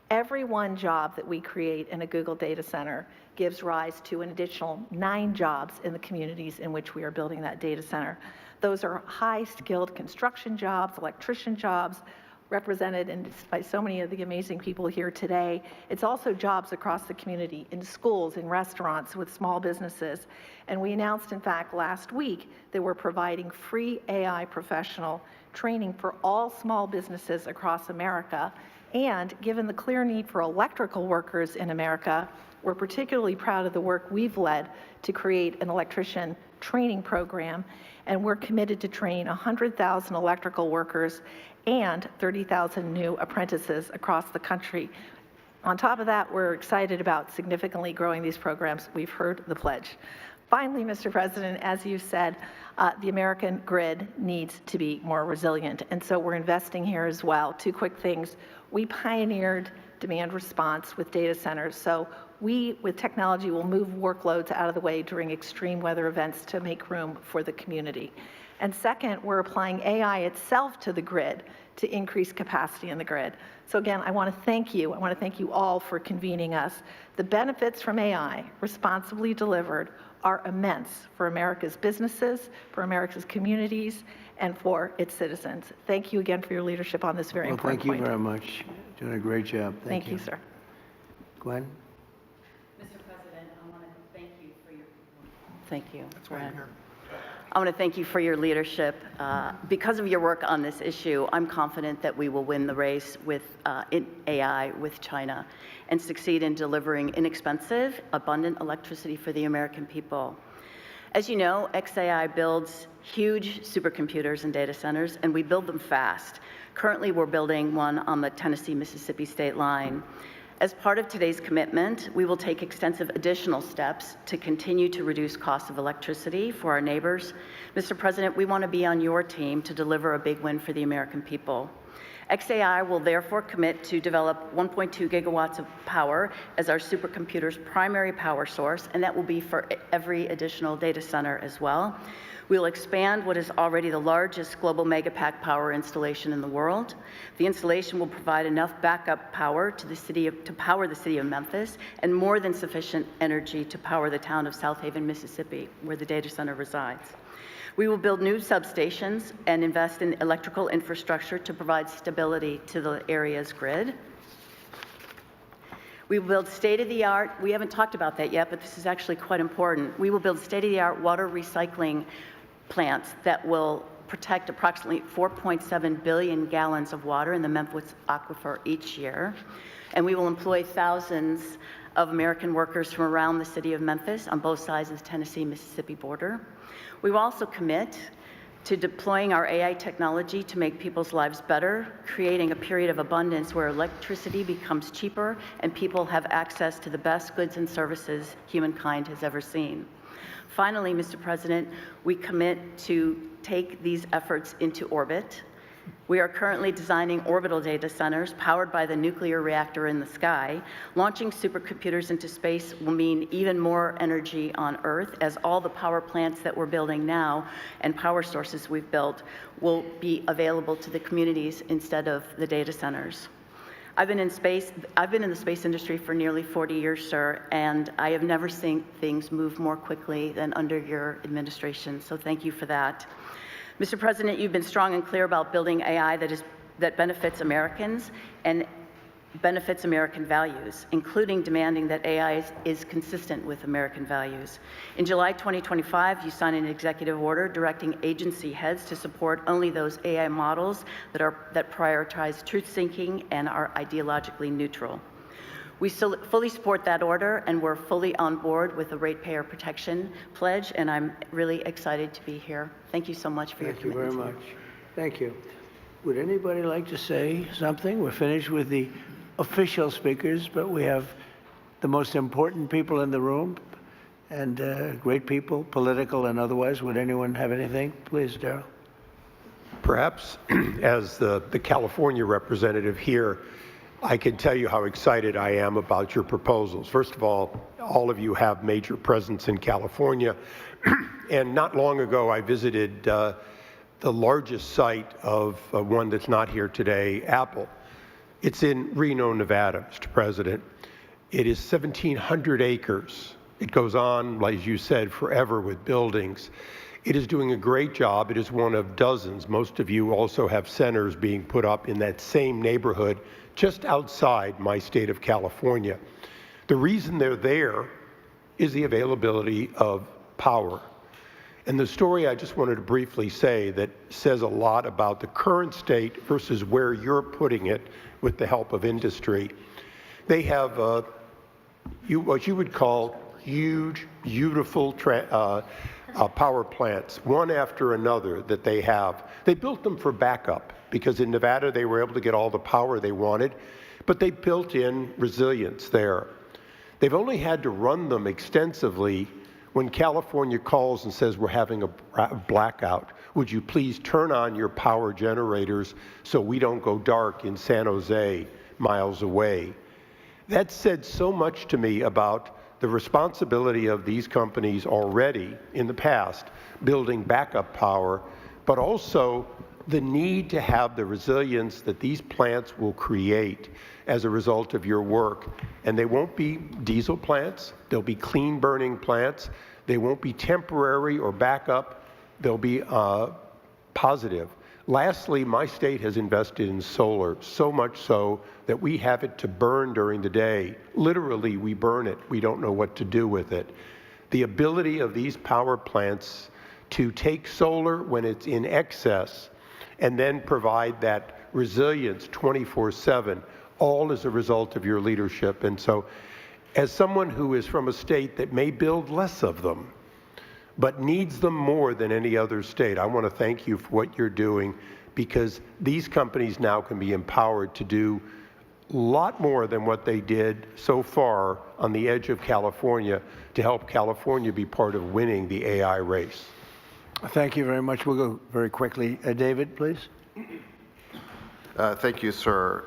Speaker 9: Every one job that we create in a Google data center gives rise to an additional 9 jobs in the communities in which we are building that data center. Those are high-skilled construction jobs, electrician jobs, represented by so many of the amazing people here today. It's also jobs across the community, in schools, in restaurants, with small businesses. And we announced, in fact, last week that we're providing free AI professional training for all small businesses across America. And given the clear need for electrical workers in America, we're particularly proud of the work we've led to create an electrician training program. And we're committed to train 100,000 electrical workers and 30,000 new apprentices across the country. On top of that, we're excited about significantly growing these programs. We've heard the pledge. Finally, Mr. President, as you said, the American grid needs to be more resilient, and so we're investing here as well. 2 quick things. We pioneered demand response with data centers, so we, with technology, will move workloads out of the way during extreme weather events to make room for the community. And second, we're applying AI itself to the grid to increase capacity in the grid. So again, I want to thank you. I want to thank you all for convening us. The benefits from AI, responsibly delivered, are immense for America's businesses, for America's communities, and for its citizens. Thank you again for your leadership on this very important point.
Speaker 1: Thank you very much. Doing a great job.
Speaker 9: Thank you, sir.
Speaker 1: Gwen?
Speaker 10: Mr. President, I want to thank you for your Thank you. I want to thank you for your leadership. Because of your work on this issue, I'm confident that we will win the race with in AI with China and succeed in delivering inexpensive, abundant electricity for the American people. As you know, XAI builds huge supercomputers and data centers, and we build them fast. Currently, we're building one on the Tennessee-Mississippi state line. As part of today's commitment, we will take extensive additional steps to continue to reduce costs of electricity for our neighbors. Mr. President, we want to be on your team to deliver a big win for the American people. XAI will therefore commit to develop 1.2 gigawatts of power as our supercomputer's primary power source, and that will be for every additional data center as well. We'll expand what is already the largest global megapack power installation in the world. The installation will provide enough backup power to power the city of Memphis, and more than sufficient energy to power the town of South Haven, Mississippi, where the data center resides. We will build new substations and invest in electrical infrastructure to provide stability to the area's grid. We will build state-of-the-art, we haven't talked about that yet, but this is actually quite important. We will build state-of-the-art water recycling plants that will protect approximately 4.7 billion gallons of water in the Memphis aquifer each year. And we will employ thousands of American workers from around the city of Memphis on both sides of the Tennessee-Mississippi border. We will also commit to deploying our AI technology to make people's lives better, creating a period of abundance where electricity becomes cheaper and people have access to the best goods and services humankind has ever seen. Finally, Mr. President, we commit to take these efforts into orbit. We are currently designing orbital data centers powered by the nuclear reactor in the sky. Launching supercomputers into space will mean even more energy on Earth, as all the power plants that we're building now and power sources we've built will be available to the communities instead of the data centers. I've been in the space industry for nearly 40 years, sir, and I have never seen things move more quickly than under your administration, so thank you for that. Mr. President, you've been strong and clear about building AI that benefits Americans and benefits American values, including demanding that AI is consistent with American values. In July 2025, you signed an executive order directing agency heads to support only those AI models that prioritize truth-seeking and are ideologically neutral. We fully support that order, and we're fully on board with the Ratepayer Protection Pledge, and I'm really excited to be here. Thank you so much for your commitment.
Speaker 1: Thank you very much. Thank you. Would anybody like to say something? We're finished with the official speakers, but we have the most important people in the room, and great people, political and otherwise. Would anyone have anything? Please, Darrell.
Speaker 3: Perhaps as the California representative here, I can tell you how excited I am about your proposals. First of all of you have major presence in California. And not long ago, I visited the largest site of one that's not here today, Apple. It's in Reno, Nevada, Mr. President. It is 1,700 acres. It goes on, as you said, forever with buildings. It is doing a great job. It is one of dozens. Most of you also have centers being put up in that same neighborhood just outside my state of California. The reason they're there is the availability of power. And the story I just wanted to briefly say that says a lot about the current state versus where you're putting it with the help of industry. They have what you would call huge, beautiful power plants, one after another that they have. They built them for backup because in Nevada they were able to get all the power they wanted, but they built in resilience there. They've only had to run them extensively when California calls and says we're having a blackout. Would you please turn on your power generators so we don't go dark in San Jose, miles away? That said so much to me about the responsibility of these companies already in the past building backup power, but also the need to have the resilience that these plants will create as a result of your work. And they won't be diesel plants, they'll be clean burning plants, they won't be temporary or backup, they'll be positive. Lastly, my state has invested in solar, so much so that we have it to burn during the day. Literally, we burn it. We don't know what to do with it. the ability of these power plants to take solar when it's in excess and then provide that resilience 24/7, all as a result of your leadership. And so, as someone who is from a state that may build less of them, but needs them more than any other state, I want to thank you for what you're doing, because these companies now can be empowered to do a lot more than what they did so far on the edge of California to help California be part of winning the AI race.
Speaker 1: Thank you very much. We'll go very quickly. David, please.
Speaker 11: Thank you, sir.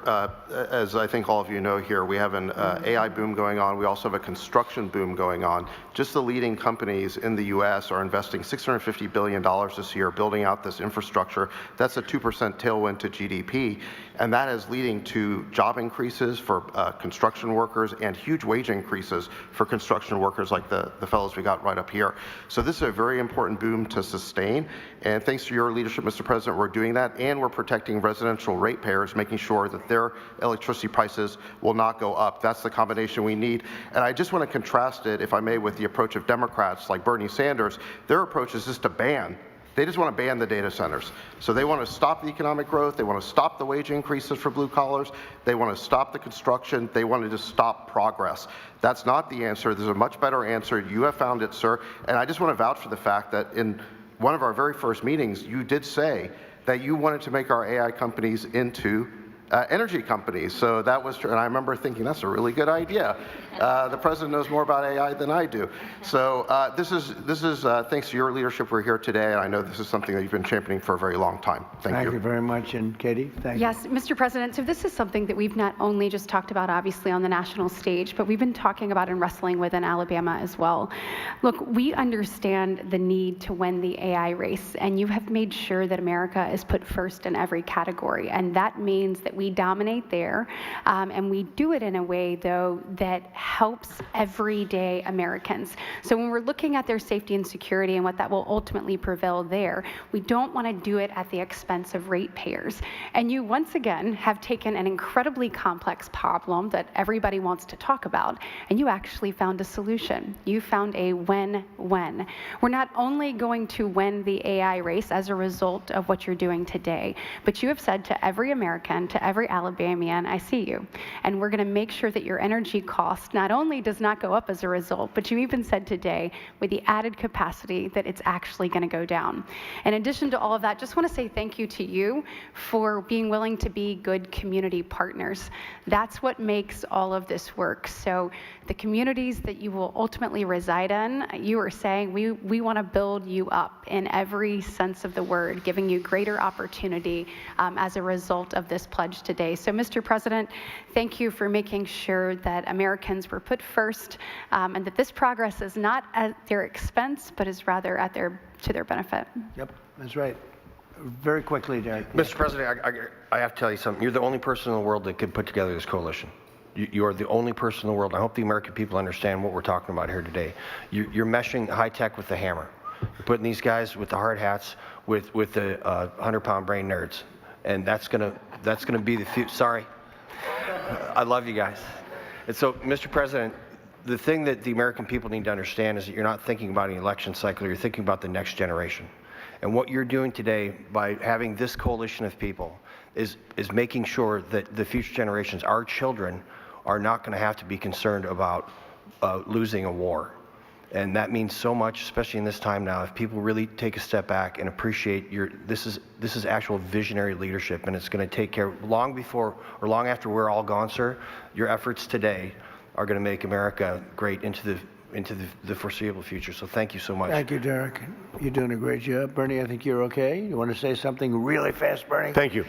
Speaker 11: As I think all of you know here, we have an AI boom going on. We also have a construction boom going on. Just the leading companies in the U.S. are investing $650 billion this year building out this infrastructure. That's a 2% tailwind to GDP, and that is leading to job increases for construction workers and huge wage increases for construction workers like the fellows we got right up here. So this is a very important boom to sustain, and thanks to your leadership, Mr. President, we're doing that, and we're protecting residential ratepayers, making sure that their electricity prices will not go up. That's the combination we need. And I just want to contrast it, if I may, with the approach of Democrats like Bernie Sanders. Their approach is just to ban. They just want to ban the data centers. So they want to stop the economic growth. They want to stop the wage increases for blue collars. They want to stop the construction. They want to just stop progress. That's not the answer. There's a much better answer. You have found it, sir. And I just want to vouch for the fact that in one of our very first meetings, you did say that you wanted to make our AI companies into energy companies. So that was true. And I remember thinking, that's a really good idea. The president knows more about AI than I do. So this is thanks to your leadership, we're here today. And I know this is something that you've been championing for a very long time. Thank you.
Speaker 1: Thank you very much. And Katie, thank you.
Speaker 12: Yes, Mr. President, so this is something that we've not only just talked about, obviously, on the national stage, but we've been talking about and wrestling with in Alabama as well. Look, we understand the need to win the AI race, and you have made sure that America is put first in every category. And that means that we dominate there, and we do it in a way, though, that helps everyday Americans. So when we're looking at their safety and security and what that will ultimately prevail there, we don't want to do it at the expense of ratepayers. And you, once again, have taken an incredibly complex problem that everybody wants to talk about, and you actually found a solution. You found a win-win. We're not only going to win the AI race as a result of what you're doing today, but you have said to every American, to every Alabamian, I see you. And we're going to make sure that your energy cost not only does not go up as a result, but you even said today, with the added capacity, that it's actually going to go down. In addition to all of that, just want to say thank you to you for being willing to be good community partners. That's what makes all of this work. So the communities that you will ultimately reside in, you are saying we want to build you up in every sense of the word, giving you greater opportunity as a result of this pledge today. So, Mr. President, thank you for making sure that Americans were put first, and that this progress is not at their expense, but is rather at to their benefit.
Speaker 1: Yep, that's right. Very quickly, Derek.
Speaker 13: Mr. President, I have to tell you something. You're the only person in the world that could put together this coalition. You are the only person in the world. I hope the American people understand what we're talking about here today. You're meshing high tech with the hammer. You're putting these guys with the hard hats with the 100-pound brain nerds, and that's gonna be the future. Sorry, I love you guys. And so, Mr. President, the thing that the American people need to understand is that you're not thinking about an election cycle. You're thinking about the next generation. And what you're doing today by having this coalition of people is making sure that the future generations, our children, are not going to have to be concerned about losing a war. And that means so much, especially in this time now. If people really take a step back and appreciate this is actual visionary leadership, and it's going to take care long before or long after we're all gone, sir. Your efforts today are going to make America great into the foreseeable future. So thank you so much.
Speaker 1: Thank you, Derek. You're doing a great job. Bernie, I think you're okay. You want to say something really fast, Bernie?
Speaker 3: Thank you.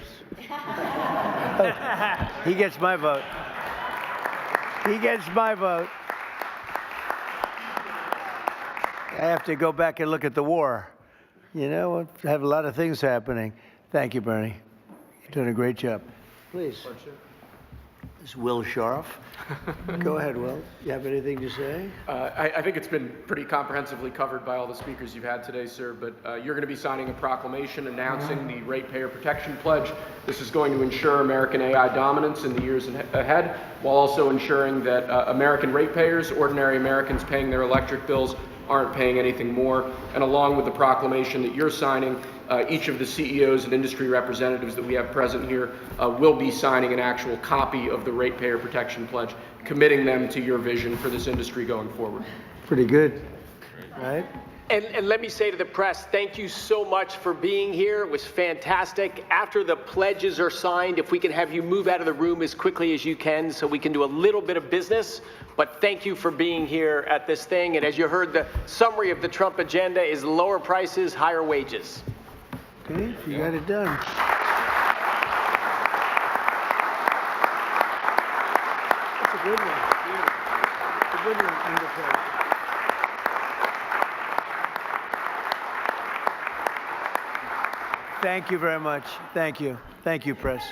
Speaker 1: He gets my vote. He gets my vote. I have to go back and look at the war. You know, we have a lot of things happening. Thank you, Bernie. You're doing a great job. Please. This is Will Shoroff. Go ahead, Will. You have anything to say?
Speaker 14: I think it's been pretty comprehensively covered by all the speakers you've had today, sir, but you're going to be signing a proclamation announcing the Ratepayer Protection Pledge. This is going to ensure American AI dominance in the years ahead, while also ensuring that American ratepayers, ordinary Americans paying their electric bills, aren't paying anything more. And along with the proclamation that you're signing, each of the CEOs and industry representatives that we have present here will be signing an actual copy of the Ratepayer Protection Pledge, committing them to your vision for this industry going forward.
Speaker 1: Pretty good, right?
Speaker 4: And let me say to the press, thank you so much for being here. It was fantastic. After the pledges are signed, if we can have you move out of the room as quickly as you can so we can do a little bit of business. But thank you for being here at this thing. And as you heard, the summary of the Trump agenda is lower prices, higher wages.
Speaker 1: Okay, you got it done. That's a good one. It's a good one, Engelberg. Thank you very much. Thank you. Thank you, press.